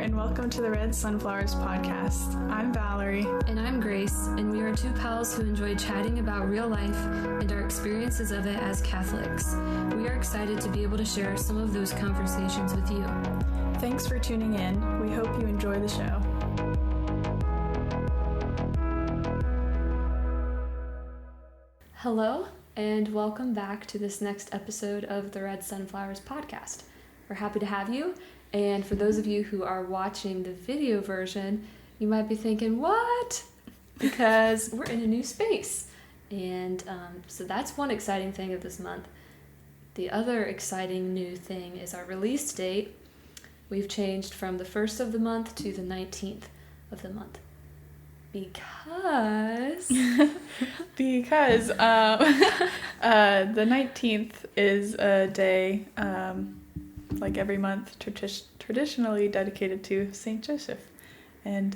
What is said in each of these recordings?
and welcome to the Red Sunflowers podcast. I'm Valerie. And I'm Grace, and we are two pals who enjoy chatting about real life and our experiences of it as Catholics. We are excited to be able to share some of those conversations with you. Thanks for tuning in. We hope you enjoy the show. Hello, and welcome back to this next episode of the Red Sunflowers podcast. We're happy to have you, and for those of you who are watching the video version, you might be thinking, what? Because we're in a new space. And so that's one exciting thing of this month. The other exciting new thing is our release date. We've changed from the 1st of the month to the 19th of the month. Because the 19th is a day, like every month, traditionally dedicated to St. Joseph. And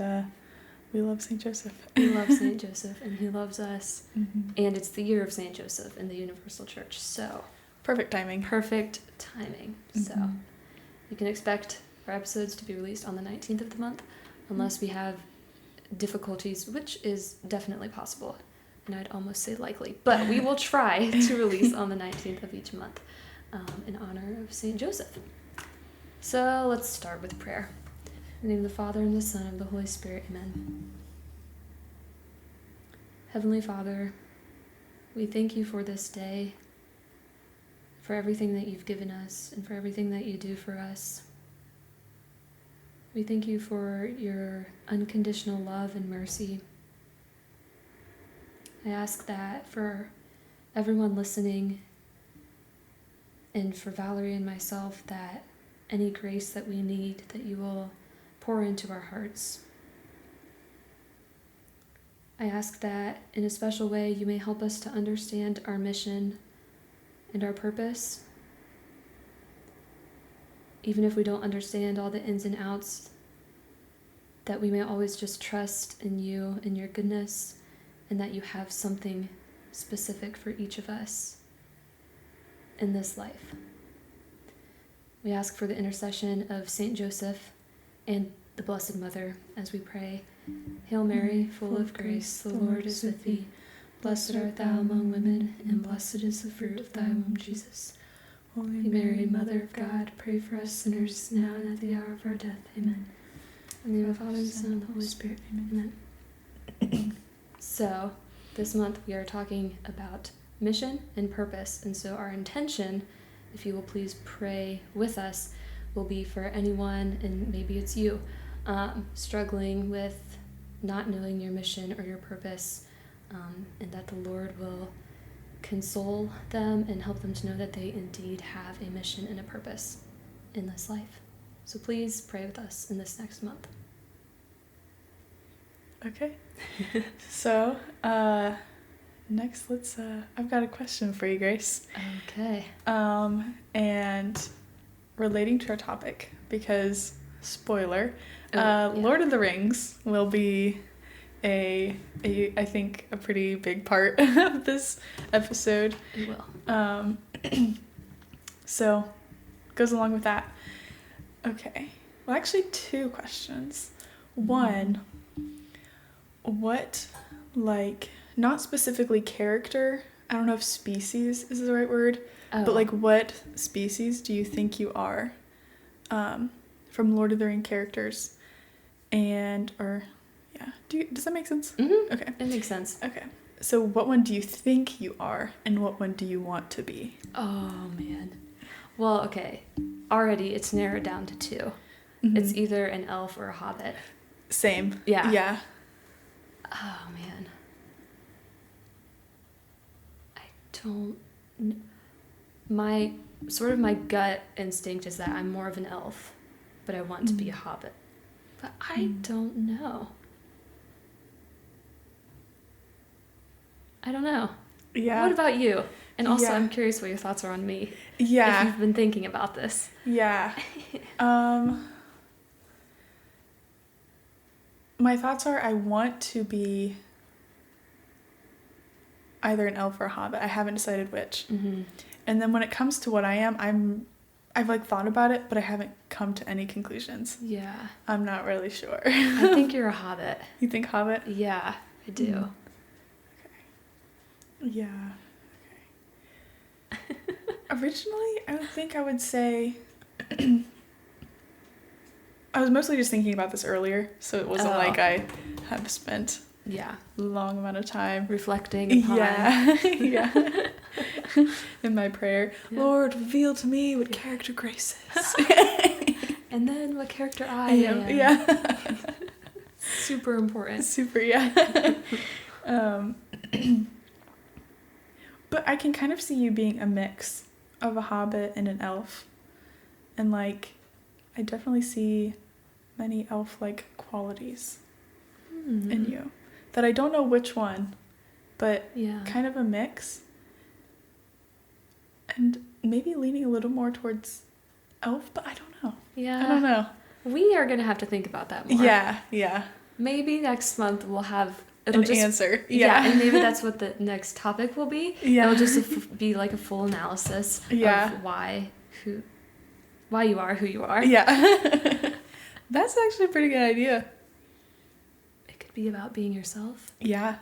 we love St. Joseph. We love St. Joseph, and he loves us. Mm-hmm. And it's the year of St. Joseph in the Universal Church. So perfect timing. Mm-hmm. So you can expect our episodes to be released on the 19th of the month, unless we have difficulties, which is definitely possible, and I'd almost say likely, but we will try to release on the 19th of each month in honor of St. Joseph. So let's start with prayer. In the name of the Father, and the Son, and the Holy Spirit, amen. Heavenly Father, we thank you for this day, for everything that you've given us, and for everything that you do for us. We thank you for your unconditional love and mercy. I ask that for everyone listening and for Valerie and myself, that any grace that we need, that you will pour into our hearts. I ask that in a special way you may help us to understand our mission and our purpose. Even if we don't understand all the ins and outs, that we may always just trust in you and your goodness, and that you have something specific for each of us in this life. We ask for the intercession of St. Joseph and the Blessed Mother as we pray. Hail Mary, full of grace, the Lord is with thee. Blessed art thou among women, and blessed is the fruit of thy womb, Jesus. Holy Mary, Mother of God, pray for us sinners, now and at the hour of our death. Amen. In the name of the Father, and the Son, and the Holy Spirit. Amen. So, this month we are talking about mission and purpose, and so our intention, if you will please pray with us, will be for anyone, and maybe it's you, struggling with not knowing your mission or your purpose, and that the Lord will console them and help them to know that they indeed have a mission and a purpose in this life. So please pray with us in this next month. Okay. So, next I've got a question for you, Grace. Okay. And relating to our topic, because, spoiler, Yeah. Lord of the Rings will be I think a pretty big part of this episode. It will. So, goes along with that. Okay. Well, actually, two questions. One, what, not specifically character, I don't know if species is the right word, but what species do you think you are from Lord of the Rings characters? Does that make sense? Mm-hmm. Okay. It makes sense. Okay. So what one do you think you are, and what one do you want to be? Oh, man. Well, okay. Already it's narrowed down to two. Mm-hmm. It's either an elf or a hobbit. Same. Yeah. Yeah. Oh, man. I don't... My gut instinct is that I'm more of an elf, but I want to be a hobbit. But I don't know. I don't know. Yeah. What about you? And also, Yeah. I'm curious what your thoughts are on me. Yeah. If you've been thinking about this. Yeah. My thoughts are I want to be either an elf or a hobbit. I haven't decided which. Mm-hmm. And then when it comes to what I am, I've like thought about it, but I haven't come to any conclusions. Yeah. I'm not really sure. I think you're a hobbit. You think hobbit? Yeah, I do. Okay. Yeah. Okay. Originally, I think I would say... I was mostly just thinking about this earlier, so it wasn't like I have spent a long amount of time reflecting upon. Yeah. In my prayer, Lord, reveal to me what character Grace is. And then what character I am. Yeah. Super important. Super, yeah. But I can kind of see you being a mix of a hobbit and an elf. And like, I definitely see many elf-like qualities in you. That I don't know which one, but kind of a mix. And maybe leaning a little more towards elf, but I don't know. Yeah. I don't know. We are going to have to think about that more. Yeah. Maybe next month we'll have an answer. Yeah, and maybe that's what the next topic will be. Yeah. It'll just be like a full analysis of why you are who you are. Yeah. That's actually a pretty good idea. It could be about being yourself. Yeah.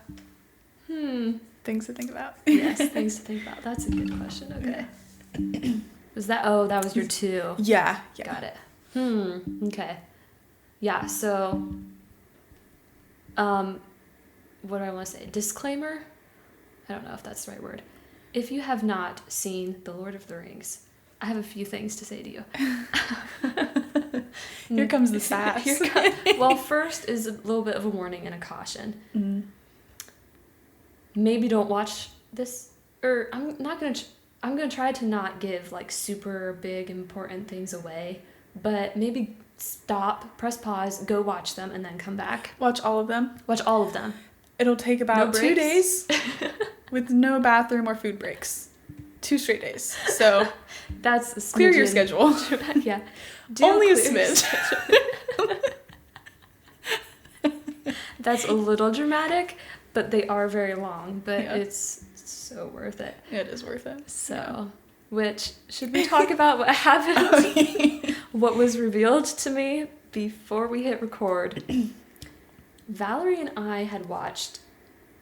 Things to think about. Yes, things to think about. That's a good question. Okay. Yeah. That was your 2? Yeah. Got it. Okay. Yeah, so what do I want to say? Disclaimer? I don't know if that's the right word. If you have not seen The Lord of the Rings, I have a few things to say to you. Here comes the sass. Well, first is a little bit of a warning and a caution. Maybe don't watch this, or I'm gonna try to not give like super big important things away, but maybe stop, press pause, go watch them, and then come back. Watch all of them. It'll take about 2 days with no bathroom or food breaks. 2 straight days. So that's clear your schedule. Yeah. Only a smidge. That's a little dramatic, but they are very long, but it's so worth it. It is worth it. So, which, should we talk about what happened? What was revealed to me before we hit record? Valerie and I had watched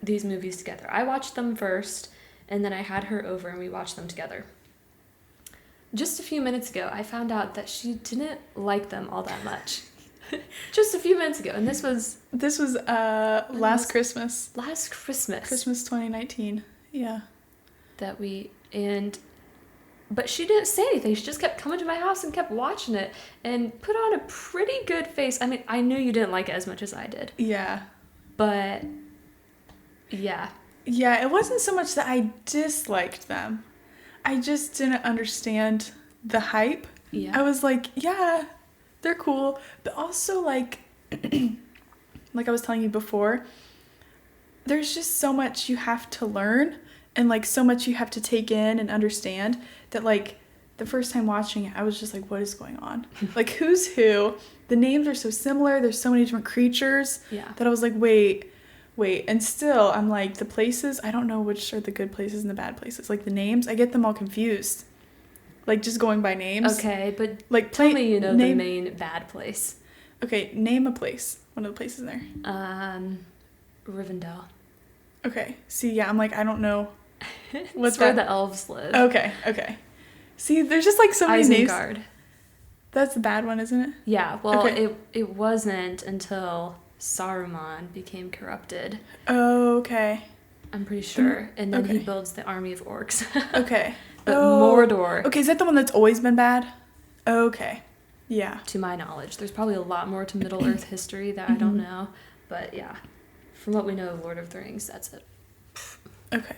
these movies together. I watched them first, and then I had her over and we watched them together. Just a few minutes ago, I found out that she didn't like them all that much. Just a few minutes ago, and this was last Christmas. Last Christmas. Christmas 2019. Yeah. But she didn't say anything. She just kept coming to my house and kept watching it and put on a pretty good face. I mean, I knew you didn't like it as much as I did. Yeah. But yeah. Yeah, it wasn't so much that I disliked them. I just didn't understand the hype. Yeah. I was like, yeah, they're cool. But also, like I was telling you before, there's just so much you have to learn and, like, so much you have to take in and understand that, like, the first time watching it, I was just like, what is going on? Like, who's who? The names are so similar. There's so many different creatures that I was like, wait. And still, I'm like, the places, I don't know which are the good places and the bad places. Like, the names, I get them all confused. Like, just going by names. Okay, but like, tell me the main bad place. Okay, name a place. One of the places in there. Rivendell. Okay. See, yeah, I'm like, I don't know. What's where the elves live. Okay. See, there's just, like, so many names. Isengard. That's the bad one, isn't it? Yeah, well, it wasn't until Saruman became corrupted. Oh, okay. I'm pretty sure. And then he builds the army of orcs. Okay. But Mordor. Okay, is that the one that's always been bad? Okay. Yeah. To my knowledge. There's probably a lot more to Middle-earth history that I don't know. But yeah, from what we know of Lord of the Rings, that's it. Okay.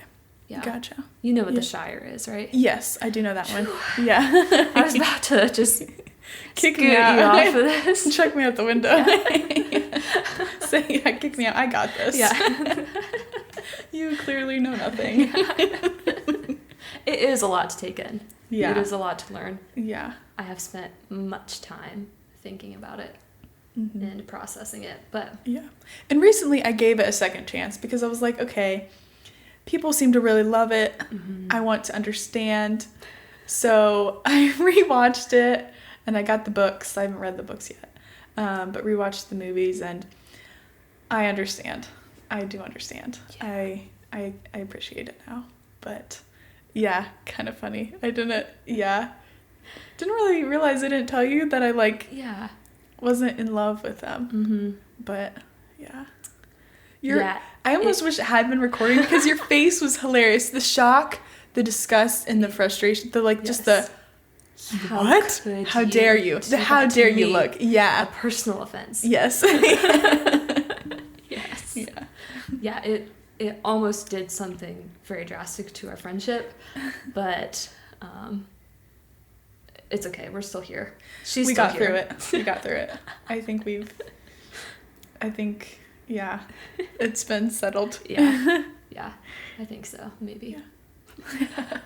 Yeah. Gotcha. You know what the Shire is, right? Yes, I do know that one. Yeah. I was about to just kick me out. You off of this. Chuck me out the window. Say, kick me out. I got this. Yeah. You clearly know nothing. It is a lot to take in. Yeah. It is a lot to learn. Yeah. I have spent much time thinking about it and processing it, but... Yeah. And recently I gave it a second chance because I was like, okay, people seem to really love it. I want to understand. So I rewatched it, and I got the books. I haven't read the books yet, but rewatched the movies, and I understand. I do understand. Yeah. I appreciate it now, but yeah, kind of funny. Didn't really realize I didn't tell you that I wasn't in love with them. Mm-hmm. But I almost wish it had been recording because your face was hilarious. The shock, the disgust, and the frustration. Just the what? How dare you? How dare you look? Yeah, a personal offense. Yes. Yes. Yeah. It almost did something very drastic to our friendship, but it's okay. We're still here. We got through it. I think, it's been settled. Yeah, I think so, maybe. Yeah.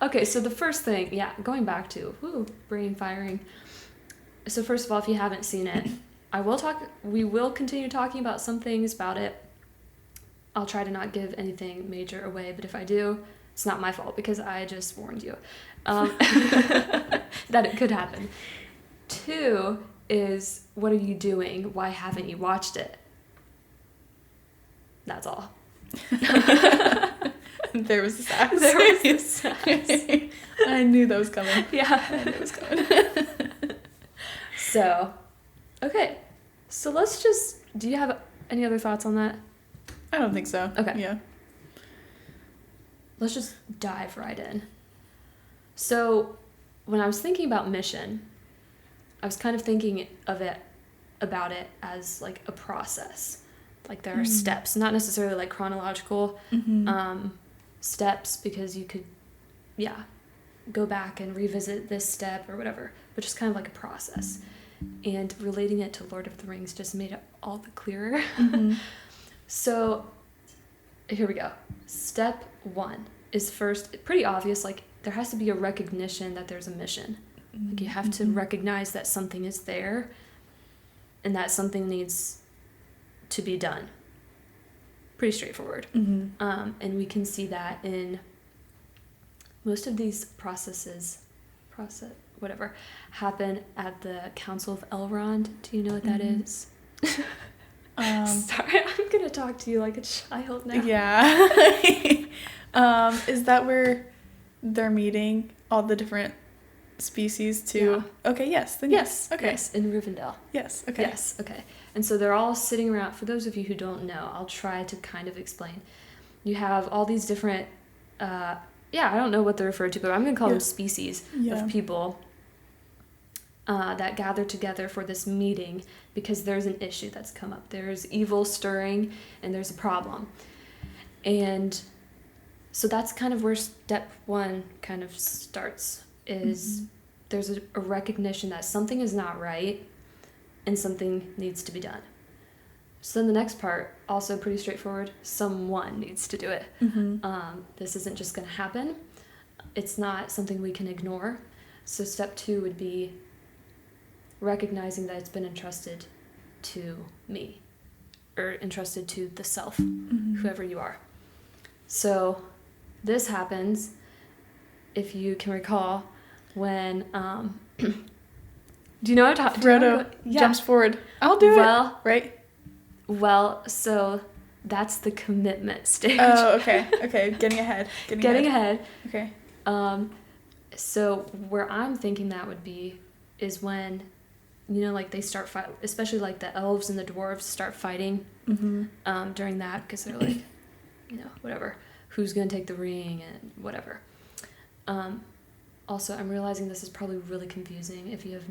Okay, so the first thing, going back to, brain firing. So first of all, if you haven't seen it, we will continue talking about some things about it. I'll try to not give anything major away, but if I do, it's not my fault because I just warned you that it could happen. 2 is, what are you doing? Why haven't you watched it? That's all. There was the sass. I knew that was coming. Yeah. I knew it was coming. So, okay. So do you have any other thoughts on that? I don't think so. Okay. Yeah. Let's just dive right in. So, when I was thinking about mission, I was kind of thinking about it as like a process. Like there are steps, not necessarily like chronological steps, because you could, go back and revisit this step or whatever, but just kind of like a process. And relating it to Lord of the Rings just made it all the clearer. Mm-hmm. So here we go. Step 1 is first, pretty obvious, like there has to be a recognition that there's a mission. Like you have to recognize that something is there and that something needs to be done. Pretty straightforward. Mm-hmm. And we can see that in most of these happen at the Council of Elrond. Do you know what that is? Sorry, I'm going to talk to you like a child now. Yeah. Is that where they're meeting all the different species to... Yeah. Okay, yes. Then yes. Okay. Yes, in Rivendell. Yes, okay. Yes, okay. And so they're all sitting around. For those of you who don't know, I'll try to kind of explain. You have all these different... I don't know what they're referred to, but I'm going to call them species of people that gather together for this meeting because there's an issue that's come up. There's evil stirring and there's a problem. And so that's kind of where step 1 kind of starts, is there's a recognition that something is not right and something needs to be done. So then the next part, also pretty straightforward, someone needs to do it. Mm-hmm. This isn't just going to happen. It's not something we can ignore. So step 2 would be recognizing that it's been entrusted to me, or entrusted to the self, whoever you are. So this happens, if you can recall, when do you know what I'm talking about? Frodo jumps forward. I'll do it. Right? Well, so that's the commitment stage. Oh, okay. Okay, getting ahead. Getting ahead. Okay. So where I'm thinking that would be is when, like they start fight, especially like the elves and the dwarves start fighting during that, because they're like, whatever, who's going to take the ring and whatever. Also, I'm realizing this is probably really confusing if you have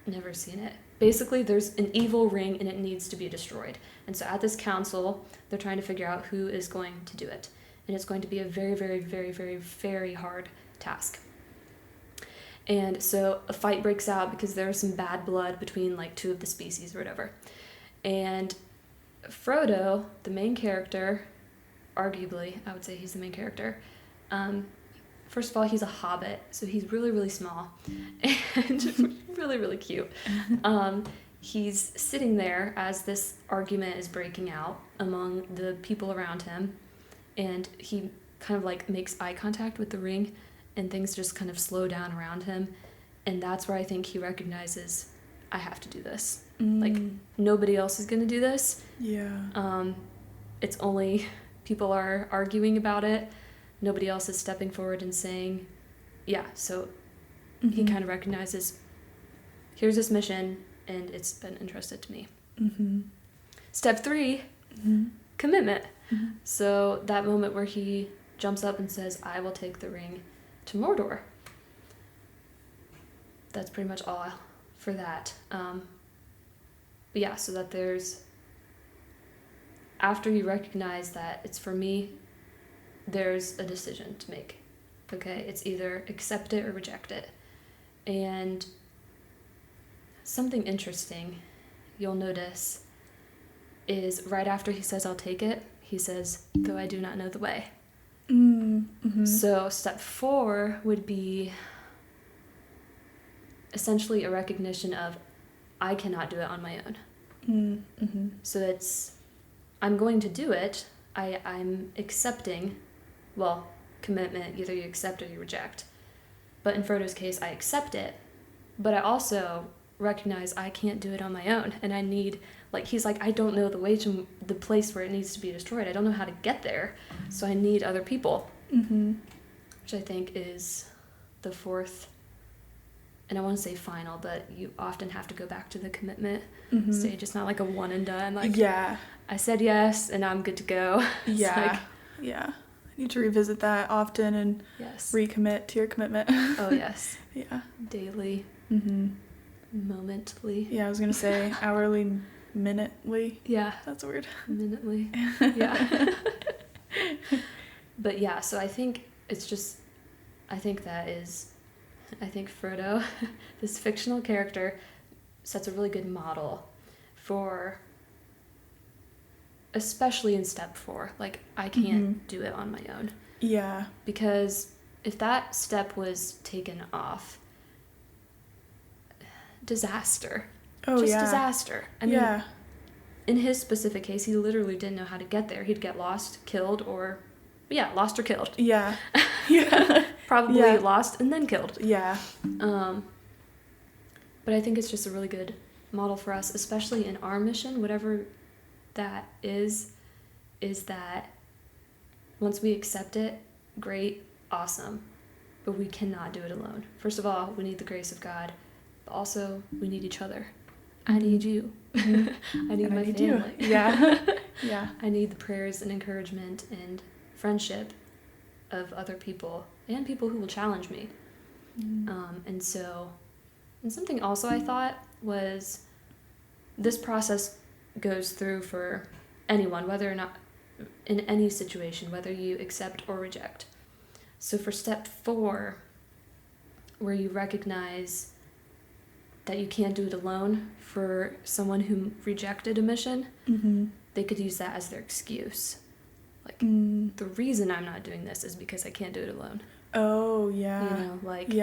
never seen it. Basically, there's an evil ring and it needs to be destroyed. And so at this council, they're trying to figure out who is going to do it. And it's going to be a very, very, very, very, very hard task. And so a fight breaks out because there's some bad blood between like 2 of the species or whatever. And Frodo, the main character, arguably, I would say he's the main character. First of all, he's a hobbit, so he's really, really small and really, really cute. He's sitting there as this argument is breaking out among the people around him, and he kind of like makes eye contact with the ring and things just kind of slow down around him. And that's where I think he recognizes, I have to do this. Like, nobody else is going to do this. Yeah. It's only people are arguing about it. Nobody else is stepping forward and saying, yeah. So he kind of recognizes, here's this mission, and it's been entrusted to me. Step 3, commitment. So that moment where he jumps up and says, I will take the ring to Mordor. That's pretty much all for that. But yeah, so that there's, after you recognize that it's for me, there's a decision to make. Okay, it's either accept it or reject it. And something interesting you'll notice is right after he says, I'll take it, he says, though I do not know the way. So step 4 would be essentially a recognition of, I cannot do it on my own. So it's, I'm going to do it. I'm accepting, well, commitment, either you accept or you reject. But in Frodo's case, I accept it, but I also recognize I can't do it on my own. And I need, like, he's like, I don't know the way to the place where it needs to be destroyed. I don't know how to get there. So I need other people. Which I think is the 4th, and I want to say final, but you often have to go back to the commitment stage. It's not like a one and done. Like, I said yes, and I'm good to go. Yeah. I need to revisit that often and recommit to your commitment. Oh, yes. Yeah. Daily. Momently. Yeah, I was going to say hourly, minutely. Yeah. That's a word. Minutely. Yeah. But yeah, so I think it's just, I think Frodo, this fictional character, sets a really good model for, especially in step 4, like, I can't do it on my own. Yeah. Because if that step was taken off, disaster. Disaster. I mean, in his specific case, he literally didn't know how to get there. He'd get lost, killed, or, lost or killed. Yeah. Probably lost and then killed. Yeah. But I think it's just a really good model for us, especially in our mission, whatever that is that once we accept it, great, awesome, but we cannot do it alone. First of all, we need the grace of God, but also we need each other. I need you. I need my family. You. Yeah. I need the prayers and encouragement and friendship of other people and people who will challenge me. And something also I thought was, this process goes through for anyone, whether or not, in any situation, whether you accept or reject. So for step 4, where you recognize that you can't do it alone, for someone who rejected a mission, they could use that as their excuse. Like, the reason I'm not doing this is because I can't do it alone. Oh, yeah. You know, like,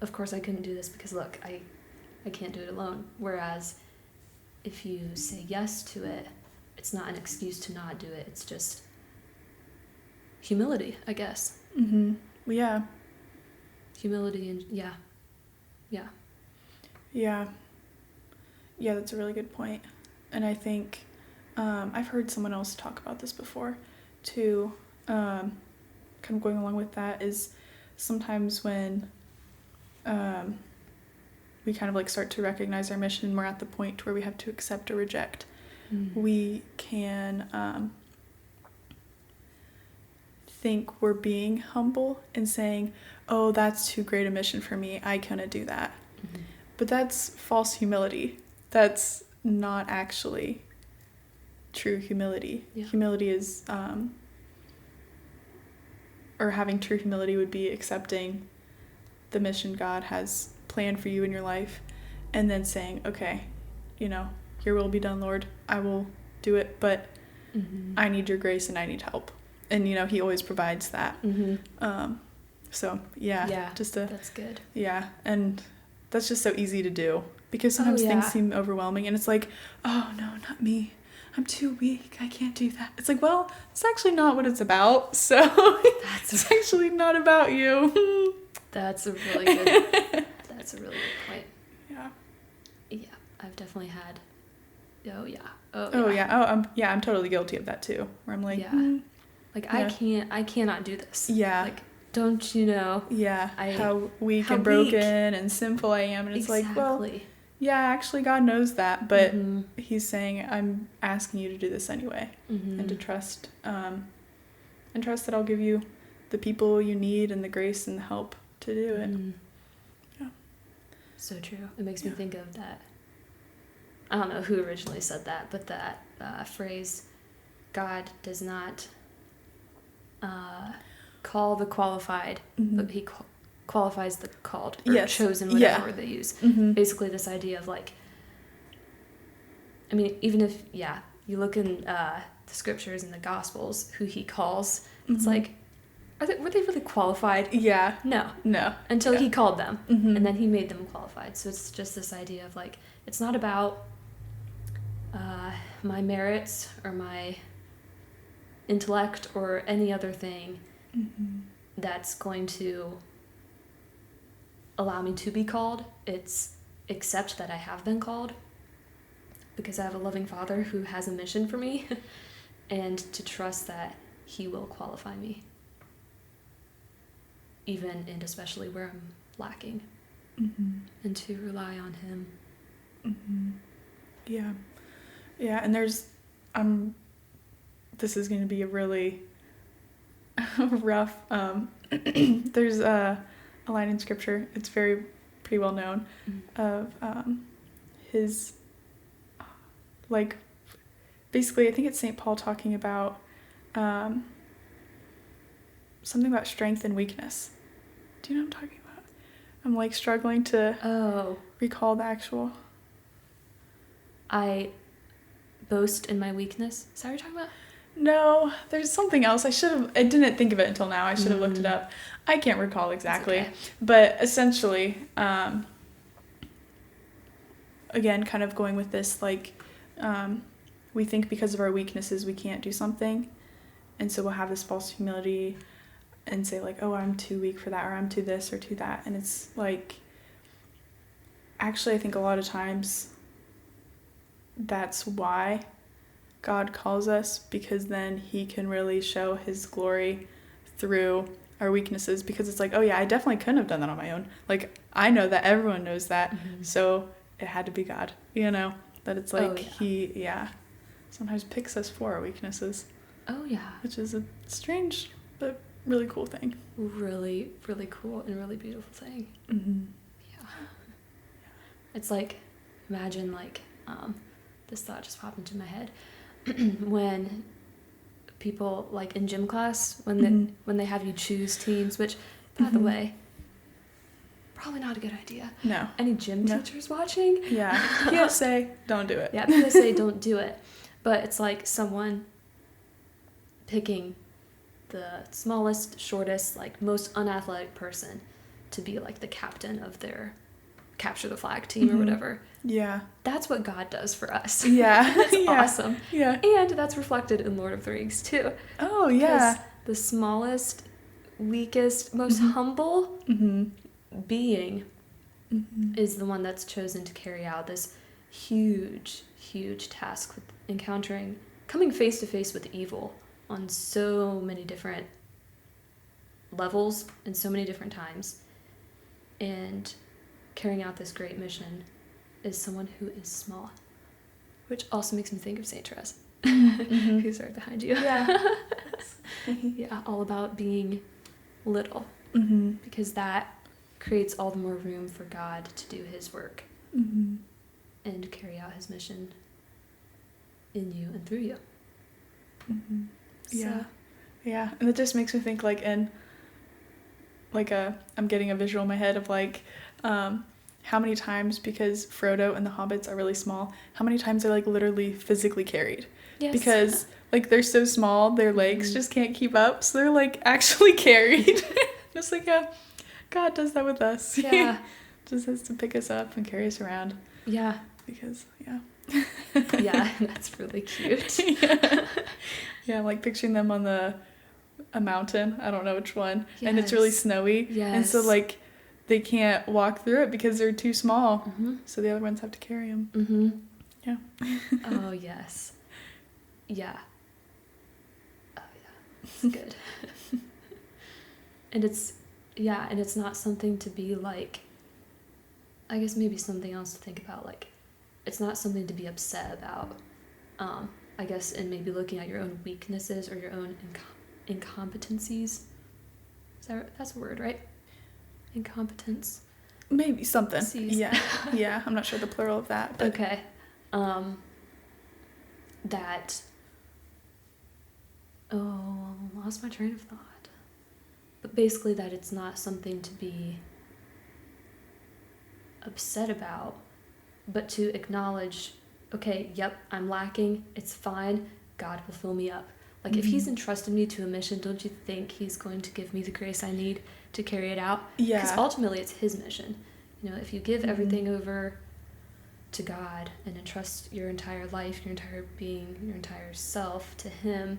of course I couldn't do this because, look, I can't do it alone. Whereas if you say yes to it, it's not an excuse to not do it. It's just humility, I guess. Yeah. Humility and, Yeah, that's a really good point. And I think I've heard someone else talk about this before too. Kind of going along with that is sometimes when we kind of like start to recognize our mission, we're at the point where we have to accept or reject. We can think we're being humble and saying, oh, that's too great a mission for me, I couldn't do that. But that's false humility. That's not actually true humility. Humility is or having true humility would be accepting the mission God has planned for you in your life and then saying, okay, your will be done, Lord, I will do it, but I need your grace and I need help. And he always provides that. So that's good. And that's just so easy to do because sometimes things seem overwhelming and it's like, oh no, not me, I'm too weak. I can't do that. It's like, well, it's actually not what it's about. So it's actually not about you. That's a really good point. Yeah. Yeah, I've definitely had. I'm totally guilty of that too. Where I'm like, like I cannot do this. Yeah. Like, don't you know? Yeah. How weak and broken and sinful I am, and it's like, well, yeah, actually God knows that, but he's saying I'm asking you to do this anyway, and to trust, and trust that I'll give you the people you need and the grace and the help to do it. Yeah. So true. It makes me think of that. I don't know who originally said that, but that phrase, God does not call the qualified, but he qualifies the called or chosen, whatever word they use. Basically this idea of like, I mean, even if, you look in the scriptures and the gospels, who he calls, it's like, were they really qualified? Yeah. No. Until he called them, and then he made them qualified. So it's just this idea of like, it's not about my merits or my intellect or any other thing that's going to allow me to be called. It's accept that I have been called because I have a loving Father who has a mission for me, and to trust that he will qualify me, even and especially where I'm lacking, and to rely on him. Yeah, and there's this is going to be a really rough there's a line in scripture, it's pretty well known, of his, like, basically I think it's St. Paul talking about something about strength and weakness. Do you know what I'm talking about? I'm like struggling to recall the actual. I boast in my weakness. Is that what you're talking about? No, there's something else. I didn't think of it until now. I should have looked it up. I can't recall exactly. Okay. But essentially, again, kind of going with this, like, we think because of our weaknesses we can't do something. And so we'll have this false humility and say like, oh, I'm too weak for that, or I'm too this or too that. And it's like, actually, I think a lot of times that's why God calls us, because then he can really show his glory through our weaknesses, because it's like, oh yeah, I definitely couldn't have done that on my own. Like, I know that everyone knows that, so it had to be God, that it's like he sometimes picks us for our weaknesses. Oh yeah. Which is a strange but really cool thing. Really, really cool and really beautiful thing. Yeah. It's like, imagine like, this thought just popped into my head. When people, like in gym class, when they have you choose teams, which, by the way, probably not a good idea. No. Any gym teachers watching? Yeah. PSA, don't do it. Yeah, PSA, don't do it. But it's like someone picking the smallest, shortest, like most unathletic person to be like the captain of their capture the flag team or whatever. Yeah. That's what God does for us. Yeah. That's awesome. Yeah. And that's reflected in Lord of the Rings too. Oh, yeah. Because the smallest, weakest, most humble being is the one that's chosen to carry out this huge, huge task with coming face to face with evil on so many different levels and so many different times. And carrying out this great mission is someone who is small, which also makes me think of Saint Therese, who's right behind you. Yeah. Yeah, all about being little, because that creates all the more room for God to do his work and carry out his mission in you and through you. Yeah. Yeah, and it just makes me think like I'm getting a visual in my head of like, how many times, because Frodo and the hobbits are really small, how many times they're like literally physically carried. Yes. Because like they're so small, their legs just can't keep up, so they're like actually carried. Just like, yeah, God does that with us. Yeah. Just has to pick us up and carry us around. Yeah. because, yeah. Yeah, that's really cute. Yeah, like picturing them on a mountain. I don't know which one. Yes. And it's really snowy. Yes. And so, like, they can't walk through it because they're too small. Mm-hmm. So the other ones have to carry them. Mm-hmm. Yeah. Oh, yes. Yeah. Oh, yeah. It's good. And it's not something to be like, I guess maybe something else to think about, like, it's not something to be upset about, I guess, and maybe looking at your own weaknesses or your own incompetencies. That's a word, right? Incompetence. Maybe something. C's. Yeah. Yeah, I'm not sure the plural of that. But. Okay. That... Oh, lost my train of thought. But basically that it's not something to be upset about, but to acknowledge, okay, yep, I'm lacking, it's fine, God will fill me up. Like, if he's entrusted me to a mission, don't you think he's going to give me the grace I need to carry it out? Yeah. Because ultimately it's his mission. You know, if you give everything over to God and entrust your entire life, your entire being, your entire self to him,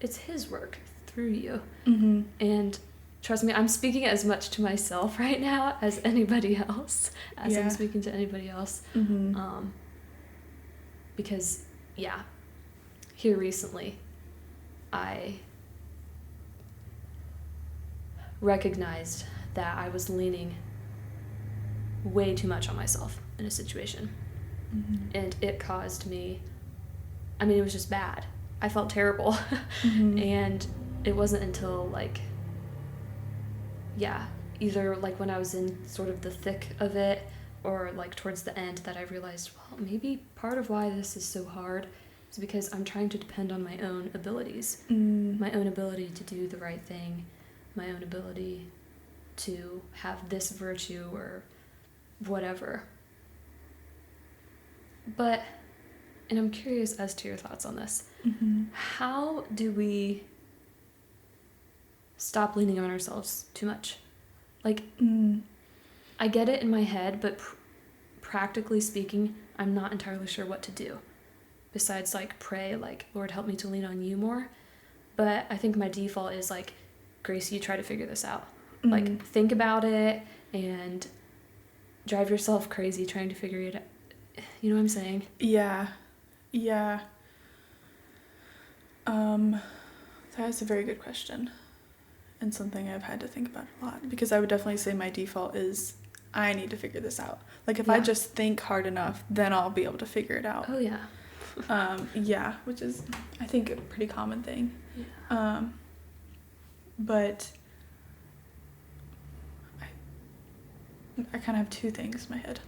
it's his work through you. Mm-hmm. And trust me, I'm speaking as much to myself right now as anybody else, as I'm speaking to anybody else. Mm-hmm. Because, yeah, here recently, I recognized that I was leaning way too much on myself in a situation. Mm-hmm. And it caused me, I mean, it was just bad. I felt terrible. Mm-hmm. And it wasn't until, like, yeah, either, like, when I was in sort of the thick of it or, like, towards the end that I realized, well, maybe part of why this is so hard is because I'm trying to depend on my own abilities, my own ability to do the right thing, my own ability to have this virtue or whatever. But, and I'm curious as to your thoughts on this. Mm-hmm. How do we stop leaning on ourselves too much? Like, I get it in my head, but practically speaking, I'm not entirely sure what to do. Besides, like, pray, like, Lord, help me to lean on you more. But I think my default is, like, Grace, you try to figure this out. Like, think about it and drive yourself crazy trying to figure it out. You know what I'm saying? Yeah. Yeah. That is a very good question. And something I've had to think about a lot. Because I would definitely say my default is, I need to figure this out. Like, if I just think hard enough, then I'll be able to figure it out. Oh, yeah. Yeah, which is, I think, a pretty common thing. Yeah. But I kind of have two things in my head.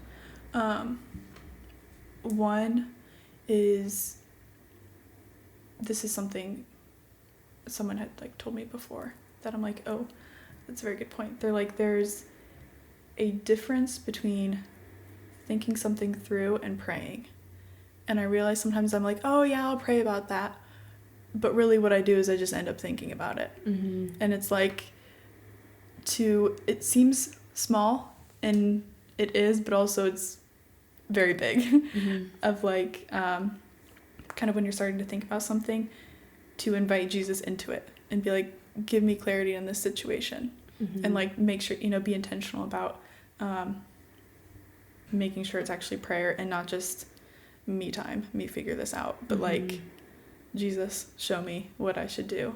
One is, this is something someone had, like, told me before that I'm like, oh, that's a very good point. They're like, there's a difference between thinking something through and praying. And I realize sometimes I'm like, oh yeah, I'll pray about that. But really what I do is I just end up thinking about it. Mm-hmm. And it's like, it seems small, and it is, but also it's very big. Mm-hmm. Of, like, kind of when you're starting to think about something, to invite Jesus into it and be like, give me clarity in this situation. Mm-hmm. And, like, make sure, be intentional about making sure it's actually prayer and not just me figure this out, but like, Jesus, show me what I should do.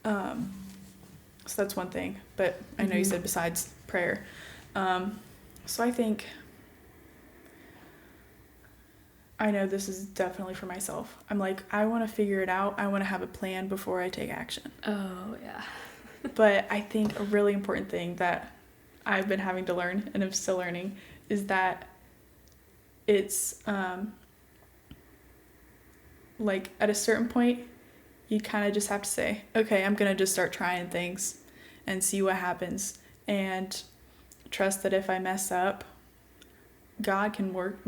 So that's one thing, but I know you said besides prayer. So I think, I know this is definitely for myself. I'm like, I want to figure it out. I want to have a plan before I take action. Oh, yeah. But I think a really important thing that I've been having to learn, and I'm still learning, is that it's, like, at a certain point, you kind of just have to say, okay, I'm going to just start trying things and see what happens, and trust that if I mess up, God can work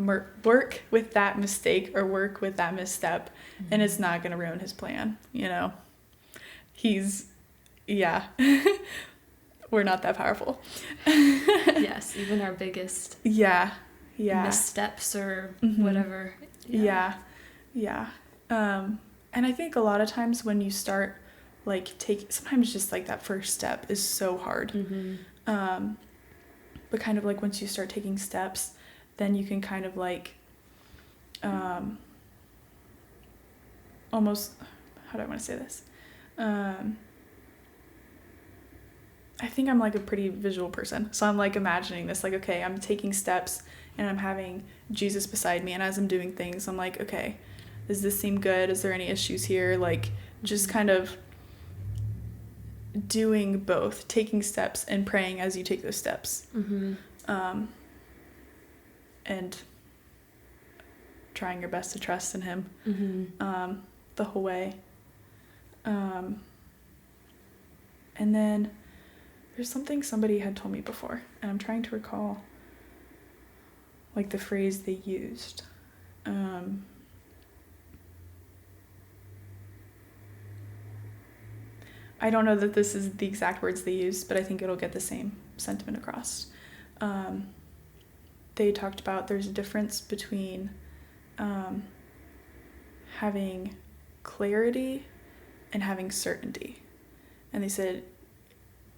with that mistake or work with that misstep, and it's not going to ruin his plan, We're not that powerful. Yes, even our biggest. Yeah. missteps or whatever. Yeah. And I think a lot of times when you start like sometimes just like that first step is so hard. But kind of like once you start taking steps, then you can kind of like almost, how do I want to say this? I think I'm like a pretty visual person. So I'm like imagining this, like, okay, I'm taking steps and I'm having Jesus beside me. And as I'm doing things, I'm like, okay, does this seem good? Is there any issues here? Like just kind of doing both, taking steps and praying as you take those steps. And trying your best to trust in him the whole way. And then there's something somebody had told me before, and I'm trying to recall like the phrase they used. I don't know that this is the exact words they used, but I think it'll get the same sentiment across. They talked about there's a difference between having clarity and having certainty. And they said,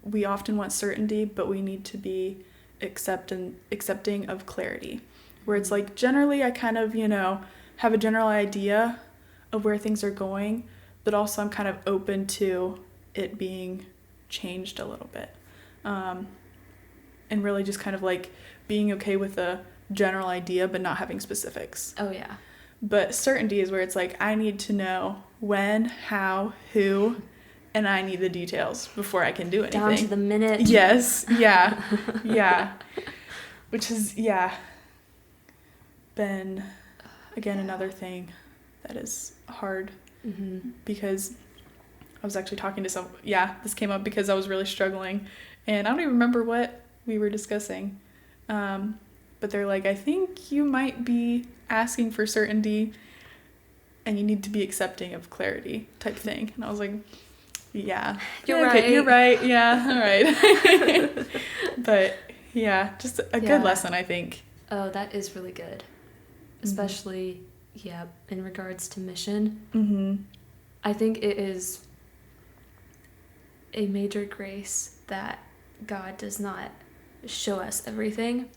we often want certainty, but we need to be accepting of clarity. Where it's like, generally I kind of, have a general idea of where things are going, but also I'm kind of open to it being changed a little bit. And really just kind of like being okay with a general idea, but not having specifics. Oh, yeah. But certainty is where it's like, I need to know when, how, who, and I need the details before I can do anything. Down to the minute. Yes. Yeah. Yeah. Which has, been, again, another thing that is hard because I was actually talking to this came up because I was really struggling and I don't even remember what we were discussing. But they're like, I think you might be asking for certainty and you need to be accepting of clarity type thing. And I was like, yeah. You're right. You're right. Yeah. All right. But yeah, just a good lesson, I think. Oh, that is really good. Especially, in regards to mission. I think it is a major grace that God does not show us everything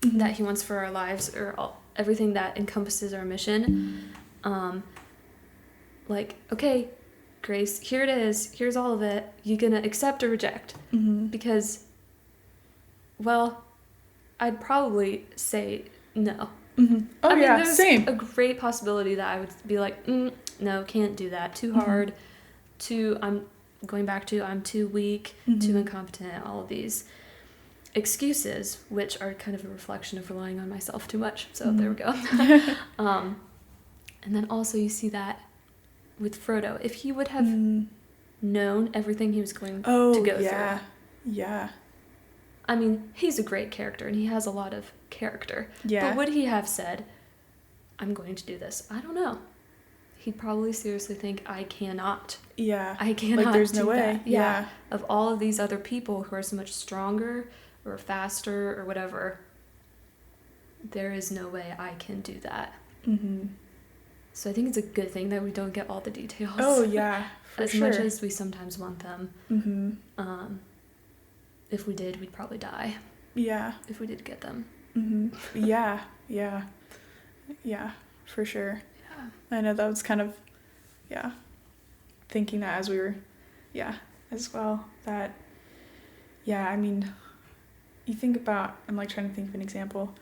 that he wants for our lives or everything that encompasses our mission. Like, okay, Grace, here it is. Here's all of it. You gonna accept or reject? Because, well, I'd probably say no. Oh, there's same. a great possibility that I would be like, no, can't do that. Too hard. I'm too weak, too incompetent, all of these excuses, which are kind of a reflection of relying on myself too much. So there we go. And then also you see that with Frodo. If he would have known everything he was going to go through. Yeah. I mean, he's a great character and he has a lot of character. Yeah. But would he have said, I'm going to do this? I don't know. He'd probably seriously think, I cannot. Yeah. I cannot like, there's do no way. That. Yeah. Of all of these other people who are so much stronger or faster or whatever, there is no way I can do that. So I think it's a good thing that we don't get all the details. Oh, yeah. As much as we sometimes want them. If we did, we'd probably die. Yeah. If we did get them. Yeah. For sure. I know that was kind of, thinking that as we were, as well, that, I mean, you think about, I'm like trying to think of an example.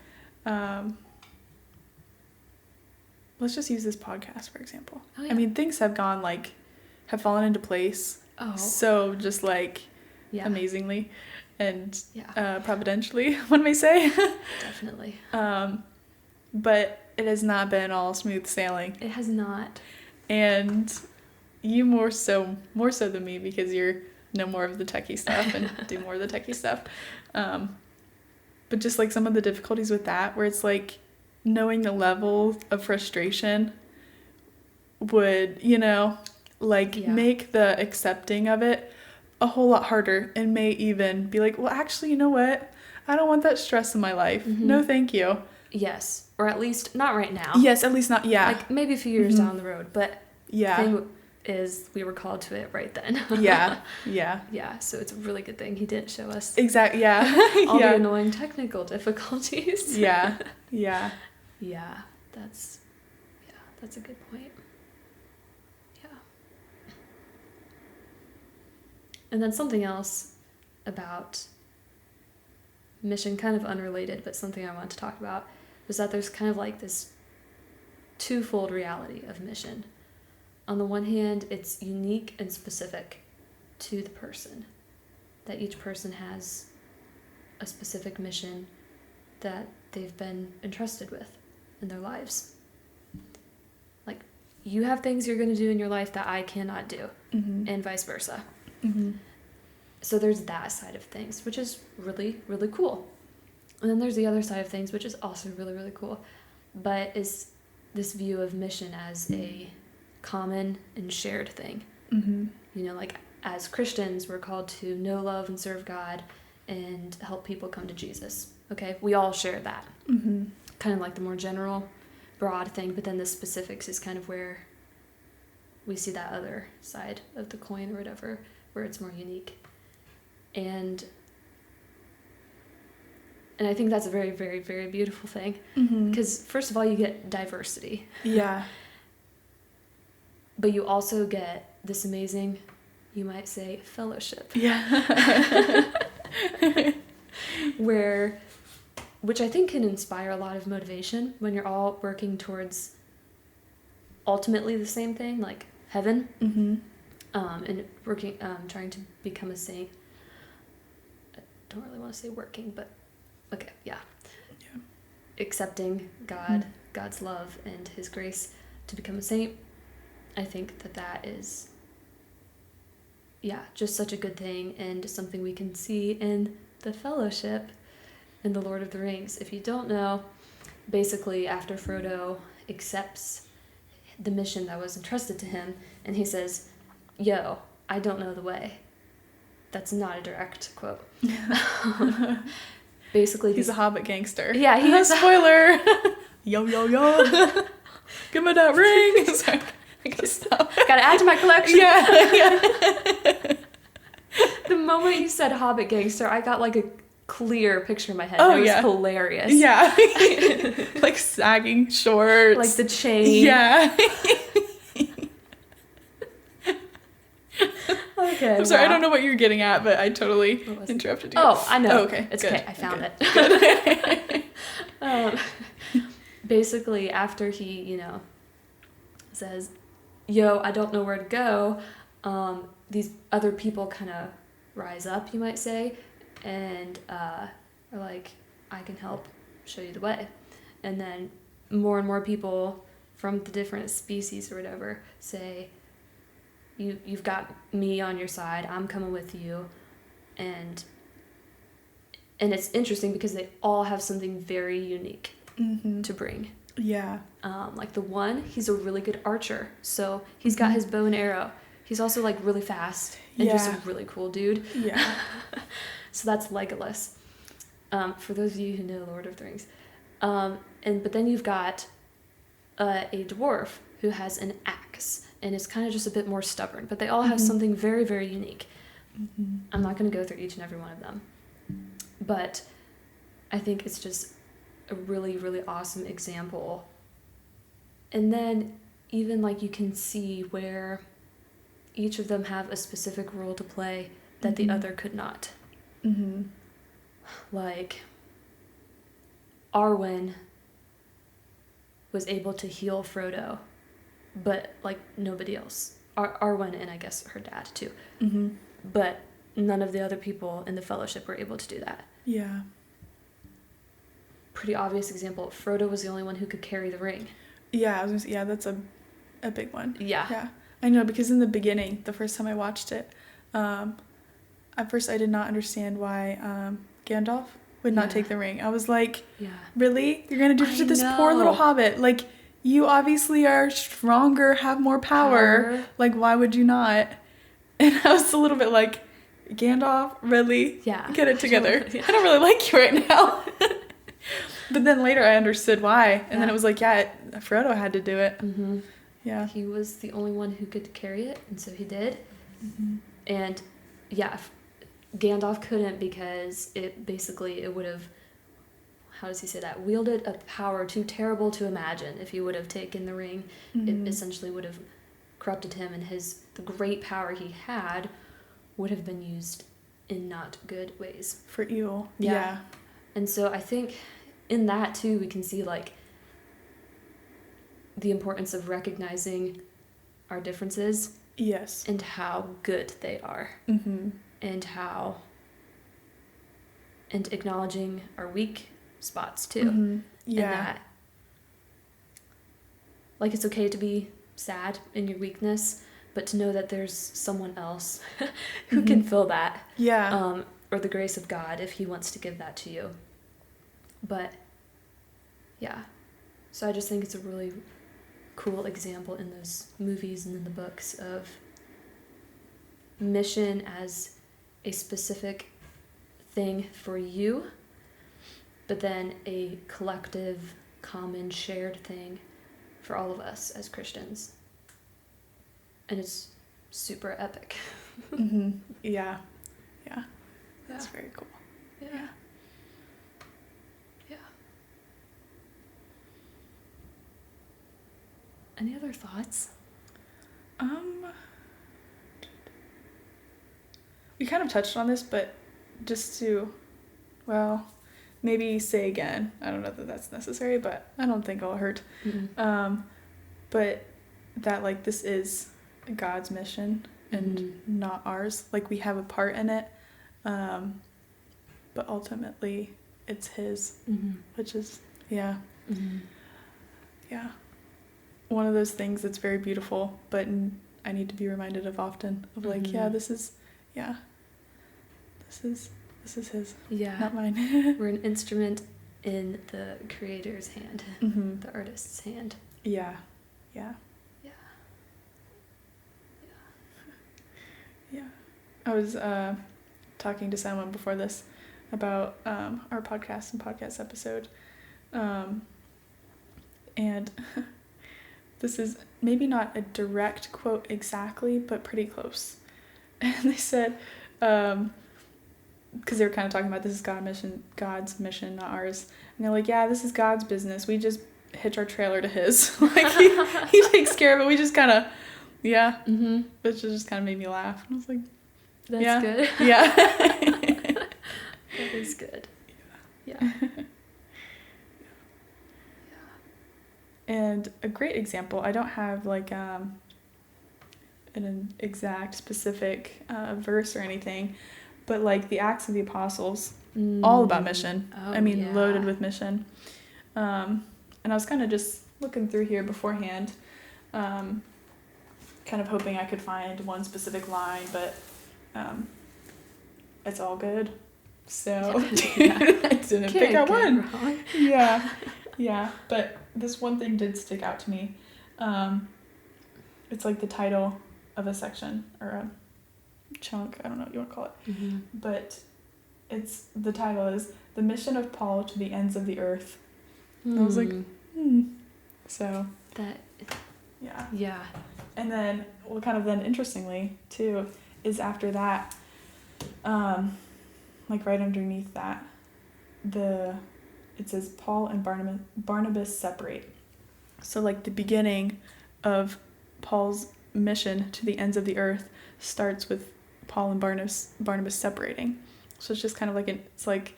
Let's just use this podcast, for example. Oh, yeah. I mean, things have fallen into place. Oh. So just amazingly and providentially, one may say. Definitely. But it has not been all smooth sailing. It has not. And you more so than me because you're know more of the techie stuff and do more of the techie stuff. But just some of the difficulties with that, where it's knowing the level of frustration would, make the accepting of it a whole lot harder and may even be well, actually, you know what? I don't want that stress in my life. No, thank you. Yes. Or at least not right now. Yes, at least not, yeah. Like maybe a few years down the road, but yeah. the thing is we were called to it right then. Yeah. Yeah, so it's a really good thing he didn't show us exactly, yeah. all the annoying technical difficulties. Yeah. Yeah, that's a good point. Yeah. And then something else about mission, kind of unrelated, but something I want to talk about, was that there's kind of like this twofold reality of mission. On the one hand, it's unique and specific to the person, that each person has a specific mission that they've been entrusted with in their lives. Like, you have things you're going to do in your life that I cannot do, and vice versa. So there's that side of things, which is really, really cool. And then there's the other side of things, which is also really, really cool, but is this view of mission as a common and shared thing. You know, like as Christians, we're called to know, love, and serve God and help people come to Jesus. Okay, we all share that. Kind of like the more general, broad thing, but then the specifics is kind of where we see that other side of the coin or whatever, where it's more unique. And I think that's a very, very, very beautiful thing. Because first of all, you get diversity. Yeah. But you also get this amazing, you might say, fellowship. Yeah. Which I think can inspire a lot of motivation when you're all working towards ultimately the same thing, like heaven. And working, trying to become a saint. I don't really want to say working, but okay, yeah. Accepting God, God's love, and His grace to become a saint. I think that is, just such a good thing, and something we can see in the fellowship in the Lord of the Rings. If you don't know, basically after Frodo accepts the mission that was entrusted to him, and he says, "Yo, I don't know the way." That's not a direct quote. Basically, he's a Hobbit gangster. Yeah, he is. Spoiler. Yo. Give me that ring. Sorry, I gotta stop. Gotta add to my collection. Yeah. The moment you said Hobbit gangster, I got like a clear picture in my head. Oh, it was hilarious. Yeah. Like sagging shorts. Like the chain. Yeah. Okay. I'm sorry, I don't know what you're getting at, but I totally interrupted you. Oh, I know. Oh, okay. It's good. okay. I found it. Good. Basically, after he, says, "Yo, I don't know where to go," these other people kind of rise up, you might say, and are like, "I can help show you the way." And then more and more people from the different species or whatever say, You've got me on your side. I'm coming with you, and it's interesting because they all have something very unique to bring. Yeah. Like the one, he's a really good archer, so he's got his bow and arrow. He's also like really fast and just a really cool dude. Yeah. So that's Legolas. For those of you who know Lord of the Rings, but then you've got a dwarf who has an axe. And it's kind of just a bit more stubborn. But they all have something very, very unique. I'm not going to go through each and every one of them. But I think it's just a really, really awesome example. And then even like you can see where each of them have a specific role to play that the other could not. Like Arwen was able to heal Frodo, but like nobody else. Arwen and I guess her dad too. But none of the other people in the Fellowship were able to do that. Yeah. Pretty obvious example. Frodo was the only one who could carry the ring. Yeah, I was gonna say, that's a big one. Yeah. I know, because in the beginning, the first time I watched it, at first I did not understand why Gandalf would not take the ring. I was like, really? You're gonna do it to this poor little hobbit? Like, you obviously are stronger, have more power. Like, why would you not? And I was a little bit like, Gandalf, really? Yeah. Get it together. I don't really like you right now. But then later I understood why. And then it was like, Frodo had to do it. Mm-hmm. Yeah. He was the only one who could carry it, and so he did. Mm-hmm. And yeah, Gandalf couldn't because it would have, how does he say that? Wielded a power too terrible to imagine. If he would have taken the ring, it essentially would have corrupted him, and the great power he had would have been used in not good ways. For evil. Yeah. And so I think in that too, we can see like the importance of recognizing our differences. Yes. And how good they are. Mm-hmm. And acknowledging our weak spots too. Mm-hmm. Yeah. And that, like, it's okay to be sad in your weakness, but to know that there's someone else who can fill that. Yeah. Or the grace of God if he wants to give that to you. But yeah. So I just think it's a really cool example in those movies and in the books of mission as a specific thing for you, but then a collective, common, shared thing for all of us as Christians. And it's super epic. Mm-hmm. Yeah. That's very cool. Yeah. Any other thoughts? We kind of touched on this, but just to, maybe say again. I don't know that that's necessary, but I don't think it'll hurt. Mm-hmm. But that, like, this is God's mission and not ours. Like, we have a part in it, but ultimately it's his, which is, yeah. One of those things that's very beautiful, but I need to be reminded of often, of like, this is his, not mine. We're an instrument in the creator's hand, the artist's hand. Yeah. I was talking to someone before this about our podcast and podcast episode, and this is maybe not a direct quote exactly, but pretty close. And they said, because they were kind of talking about this is God's mission, not ours. And they're like, yeah, this is God's business. We just hitch our trailer to his. Like, he takes care of it. We just kind of, which just kind of made me laugh. And I was like, that's good. Yeah. That is good. Yeah. And a great example, I don't have like an exact specific verse or anything, but like the Acts of the Apostles, all about mission. Loaded with mission. And I was kind of just looking through here beforehand, kind of hoping I could find one specific line, but it's all good. So I didn't pick out one. Yeah, but this one thing did stick out to me. It's like the title of a section or a chunk, I don't know what you want to call it. But the title is The Mission of Paul to the Ends of the Earth. And I was like, So that, yeah. And then, kind of then interestingly too, is after that, like right underneath that, it says Paul and Barnabas separate. So like the beginning of Paul's mission to the ends of the earth starts with Paul and Barnabas separating. So it's just kind of like it's like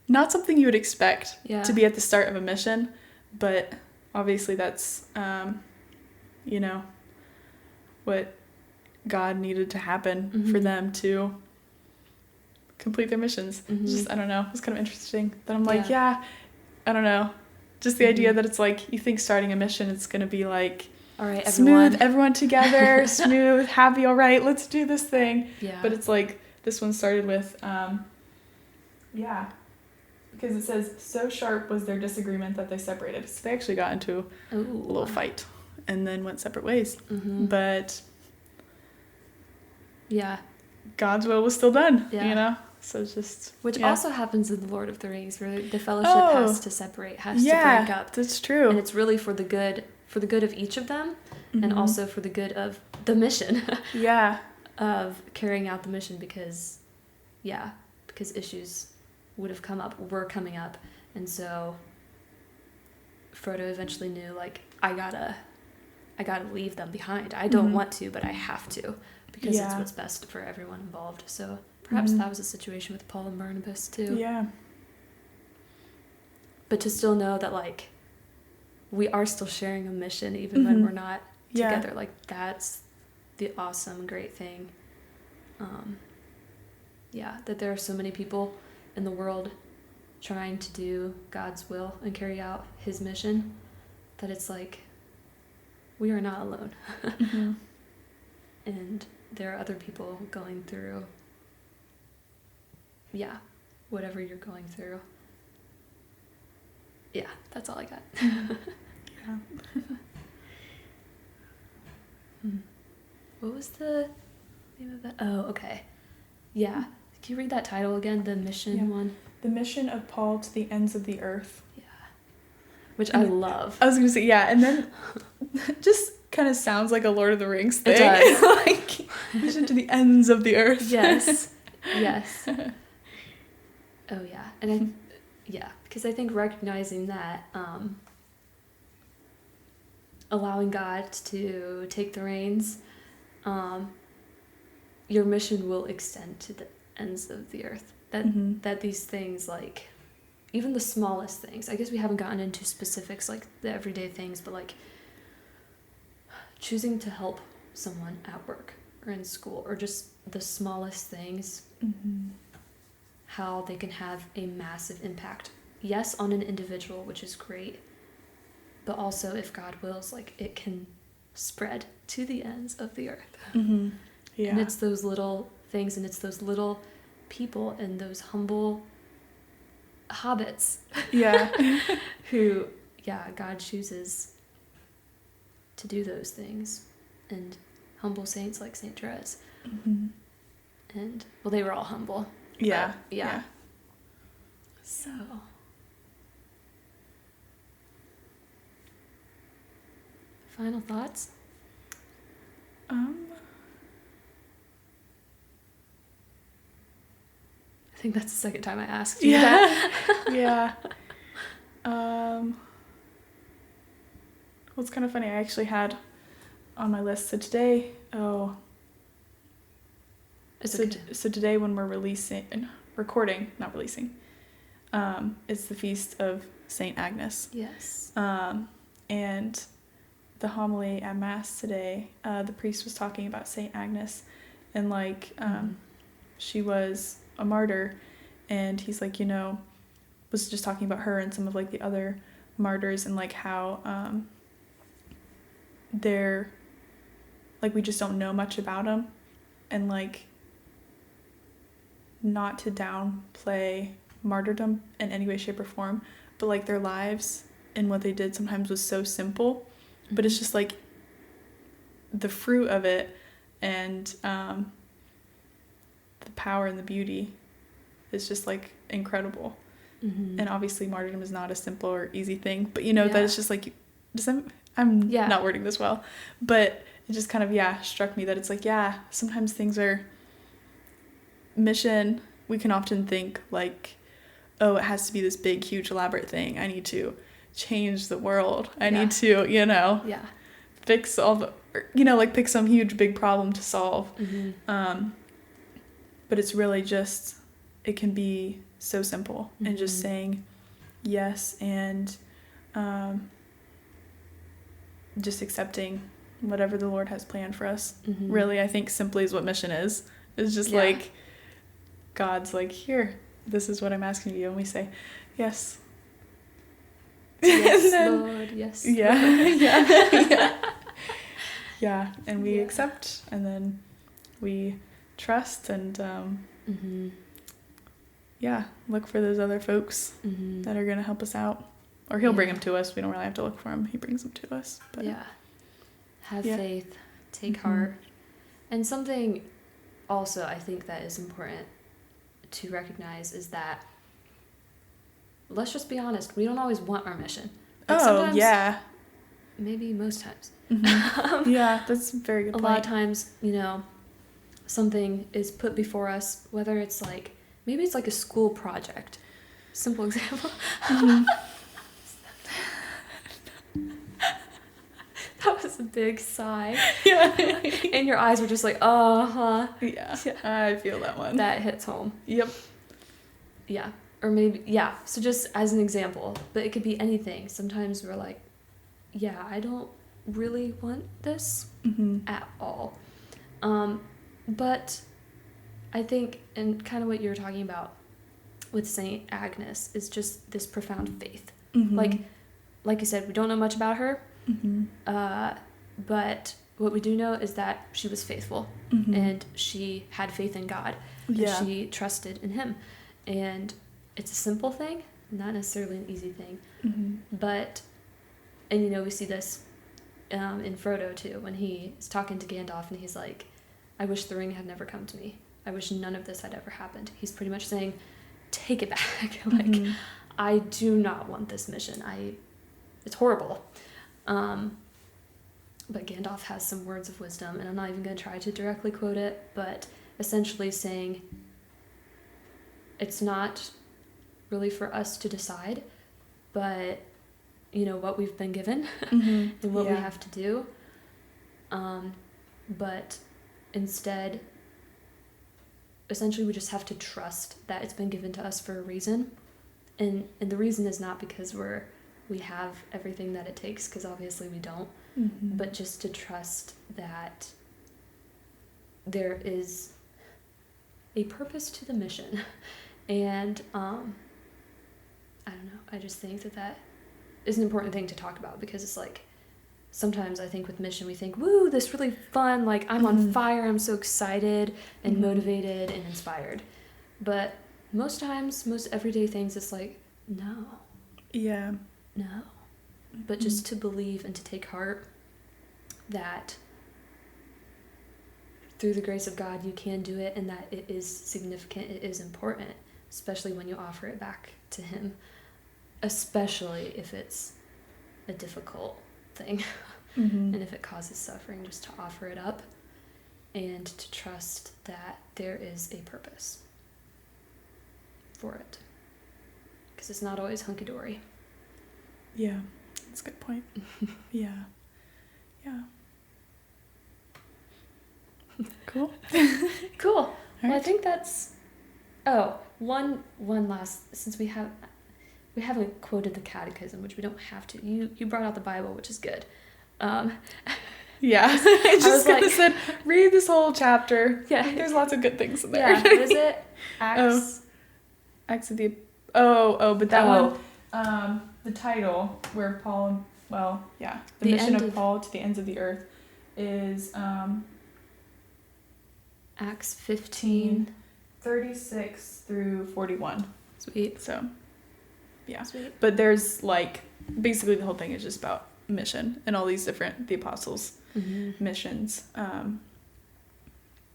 not something you would expect to be at the start of a mission, but obviously that's what God needed to happen for them to complete their missions. Just, I don't know, it's kind of interesting that I'm like, I don't know, just the idea that it's like, you think starting a mission, it's going to be like, all right, smooth, everyone together, smooth, happy, all right, let's do this thing. But it's like, this one started with, because it says, so sharp was their disagreement that they separated. So they actually got into a little fight and then went separate ways. But God's will was still done, Yeah. you know? So it's just... Which yeah. also happens in The Lord of the Rings, where the fellowship has to separate, has to break up. That's true. And it's really for the good of each of them, and also for the good of the mission. Yeah. Of carrying out the mission, because issues were coming up, and so Frodo eventually knew, like, I gotta leave them behind. I don't want to, but I have to, because it's what's best for everyone involved. So perhaps that was a situation with Paul and Barnabas too. Yeah. But to still know that, like, we are still sharing a mission even when we're not together. Like, that's the awesome, great thing. That there are so many people in the world trying to do God's will and carry out his mission, that it's like, we are not alone. And there are other people going through, whatever you're going through. Yeah, that's all I got. What was the name of that? Oh, okay. Yeah. Can you read that title again? The mission one? The mission of Paul to the ends of the earth. Yeah. Which I love. I was going to say, and then just kind of sounds like a Lord of the Rings thing. It does. Like, mission to the ends of the earth. Yes. Yes. Oh, yeah. And because I think recognizing that, allowing God to take the reins, your mission will extend to the ends of the earth. That these things, like, even the smallest things, I guess we haven't gotten into specifics, like the everyday things, but like choosing to help someone at work or in school, or just the smallest things, how they can have a massive impact. Yes, on an individual, which is great, but also, if God wills, like, it can spread to the ends of the earth. Yeah. And it's those little things, and it's those little people and those humble hobbits. Yeah. Who, God chooses to do those things. And humble saints like Saint Therese. And, well, they were all humble. Yeah. Yeah. So... Final thoughts? I think that's the second time I asked you that. Yeah. Well, it's kind of funny. I actually had on my list, so today, so today when we're recording, it's the feast of Saint Agnes. Yes. And the homily at Mass today, the priest was talking about Saint Agnes, and like, she was a martyr, and he's like, was just talking about her and some of like the other martyrs, and like how they're like, we just don't know much about them, and like, not to downplay martyrdom in any way, shape, or form, but like their lives and what they did sometimes was so simple, but it's just like the fruit of it, and the power and the beauty is just like incredible. And obviously martyrdom is not a simple or easy thing, but that it's just like, I'm not wording this well, but it just kind of struck me that it's like, sometimes things are mission. We can often think like, oh, it has to be this big, huge, elaborate thing. I need to change the world. I need to, fix all the, like pick some huge, big problem to solve. But it's really just, it can be so simple, and just saying yes, and just accepting whatever the Lord has planned for us. Really, I think simply is what mission is. It's just like, God's like, here, this is what I'm asking of you, and we say, yes. Yes, then, Lord, yes. Yeah, and we accept, and then we trust, and look for those other folks that are going to help us out. Or he'll bring them to us. We don't really have to look for them. He brings them to us. But have faith, take heart. And something also I think that is important to recognize is that, let's just be honest, we don't always want our mission. Like oh, yeah. Maybe most times. Mm-hmm. Yeah, that's a very good point. A lot of times, you know, something is put before us, whether it's like, maybe it's like a school project. Simple example. Mm-hmm. That was a big sigh. Yeah. And your eyes were just like, uh-huh. Yeah, I feel that one. That hits home. Yep. Yeah. Or maybe, yeah. So just as an example, but it could be anything. Sometimes we're like, yeah, I don't really want this at all. But I think, and kind of what you were talking about with Saint Agnes, is just this profound faith. Like you said, we don't know much about her, but what we do know is that she was faithful, and she had faith in God, and she trusted in him. And it's a simple thing, not necessarily an easy thing, but, and you know, we see this in Frodo too, when he is talking to Gandalf and he's like, I wish the ring had never come to me. I wish none of this had ever happened. He's pretty much saying, take it back. Like, I do not want this mission. It's horrible. But Gandalf has some words of wisdom, and I'm not even going to try to directly quote it, but essentially saying, it's not really for us to decide, but, you know, what we've been given and what we have to do. But instead, essentially, we just have to trust that it's been given to us for a reason. And the reason is not because we have everything that it takes, because obviously we don't, but just to trust that there is a purpose to the mission. And I don't know, I just think that is an important thing to talk about, because it's like, sometimes I think with mission we think, woo, this really fun, like I'm on fire, I'm so excited and motivated and inspired. But most times, most everyday things, it's like, no. Yeah. No. But just to believe and to take heart that through the grace of God you can do it, and that it is significant, it is important, especially when you offer it back to him, especially if it's a difficult thing and if it causes suffering, just to offer it up and to trust that there is a purpose for it, because it's not always hunky-dory. Yeah, that's a good point. Yeah. Cool. Cool. Well, I think that's one last, since we haven't quoted the catechism, which we don't have to. You brought out the Bible, which is good. Yeah. I just gonna said, read this whole chapter. Yeah. There's lots of good things in there. Yeah. What is it? Acts. Acts of the. But that one. The title where Paul. Well, yeah. The mission of Paul to the ends of the earth is Acts 15. 36 through 41. Sweet. So, yeah. Sweet. But there's like, basically the whole thing is just about mission and all these different, the apostles' missions.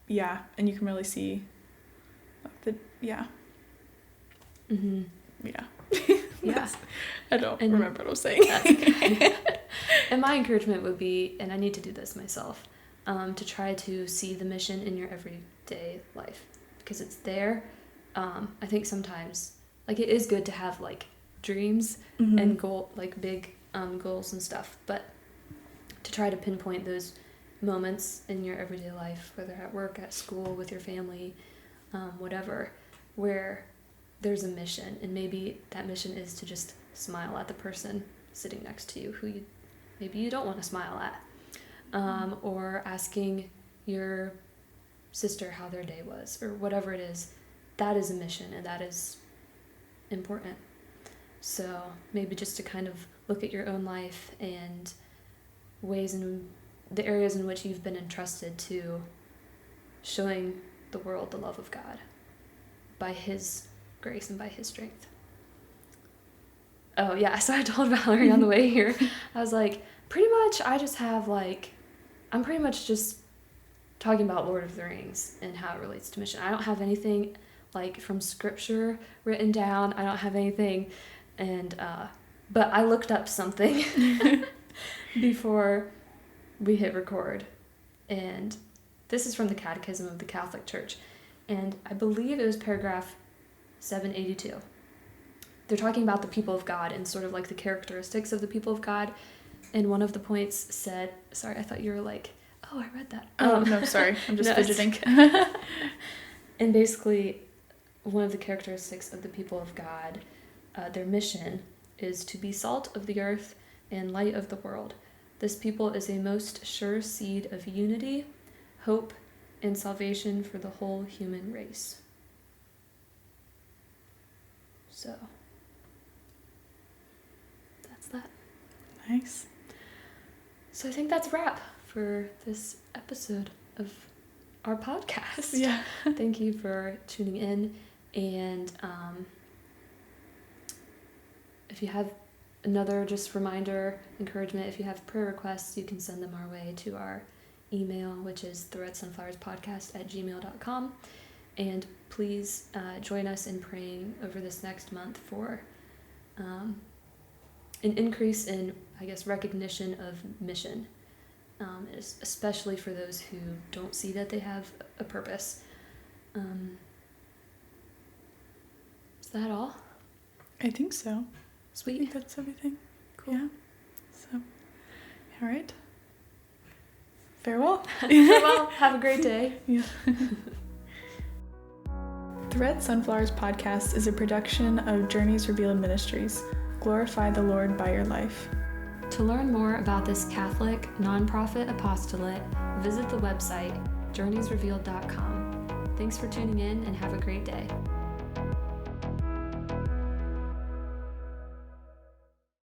Yeah, and you can really see yeah. Yeah. I don't remember what I was saying. That's okay. And my encouragement would be, and I need to do this myself, to try to see the mission in your everyday life, because it's there. I think sometimes, like, it is good to have like dreams and big goals and stuff, but to try to pinpoint those moments in your everyday life, whether at work, at school, with your family, whatever, where there's a mission, and maybe that mission is to just smile at the person sitting next to you who maybe you don't want to smile at, or asking your sister how their day was, or whatever it is. That is a mission, and that is important. So maybe just to kind of look at your own life and ways in the areas in which you've been entrusted to showing the world the love of God by his grace and by his strength. Oh yeah, so I told Valerie on the way here, I was like, pretty much I just have like, I'm pretty much just talking about Lord of the Rings and how it relates to mission. I don't have anything like from scripture written down. I don't have anything, and but I looked up something before we hit record, and this is from the Catechism of the Catholic Church, and I believe it was paragraph 782. They're talking about the people of God and sort of like the characteristics of the people of God, and one of the points said, sorry, I thought you were like, oh, I read that. Oh, no, sorry, I'm just fidgeting. And basically, one of the characteristics of the people of God, their mission is to be salt of the earth and light of the world. This people is a most sure seed of unity, hope, and salvation for the whole human race. So, that's that. Nice. So I think that's a wrap for this episode of our podcast. Yeah. Thank you for tuning in. And if you have another just reminder, encouragement, if you have prayer requests, you can send them our way to our email, which is theredsunflowerspodcast@gmail.com. And please join us in praying over this next month for an increase in, I guess, recognition of mission, especially for those who don't see that they have a purpose. Is that all? I think so. Sweet. I think that's everything. Cool. Yeah. So, all right. Farewell. Farewell. Have a great day. Yeah. The Red Sunflowers Podcast is a production of Journeys Revealed Ministries. Glorify the Lord by your life. To learn more about this Catholic nonprofit apostolate, visit the website journeysrevealed.com. Thanks for tuning in and have a great day.